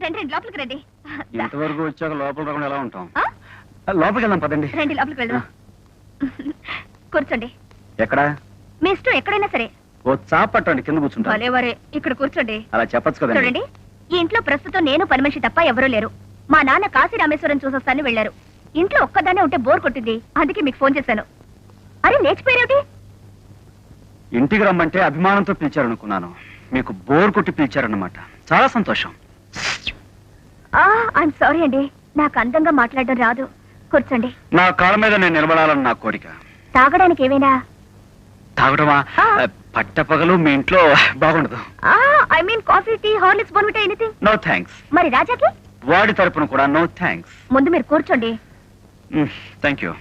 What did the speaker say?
రండి రండి లోపలికి రండి. ఇంతవరకు వచ్చాక లోపల రాకుండా ఎలా ఉంటాం? ఆ? లోపలికి వెళ్దాం పదండి. రండి లోపలికి వెళ్దాం. కూర్చోండి. ఎక్కడ? మీ ఇష్టం ఎక్కడైనా సరే. ఓ చాప్ పట్టండి, కింద కూర్చుంటా. భలేవారే, ఇక్కడ కూర్చోండి. అలా చెప్పచ్చు కదండి. చూడండి, ఈ ఇంట్లో ప్రస్తుతం నేను పని మనిషి తప్ప ఎవరూ లేరు. మా నాన్న కాశీ రామేశ్వరం చూసొస్తానని వెళ్లారు. ఇంట్లో ఒక్కదాన్నే ఉంటే బోర్ కొట్టింది, అందుకే మీకు ఫోన్ చేశాను. అరే లేచిపోయారేమిటి? ఇంటికి రమ్మంటే అభిమానంతో పిలిచారనుకున్నాను, మీకు బోర్ కొట్టి పిలిచారన్నమాట. చాలా సంతోషం. ఐఎమ్ సారీ అండి, నాకు అందంగా మాట్లాడడం రాదు. కూర్చోండి. నా కాళ్ళ మీద నేను నిలబడాలని నా కోరిక. తాగడానికి ఏమైనా? తాగడమా? పట్టపగలు మీ ఇంట్లో బాగుండదు. I mean coffee, tea, Horlicks, Bournvita, anything? No thanks. మరి రాజాకి? వాడి తరపున కూడా నో థ్యాంక్స్. ముందు మీరు కూర్చోండి. Thank you.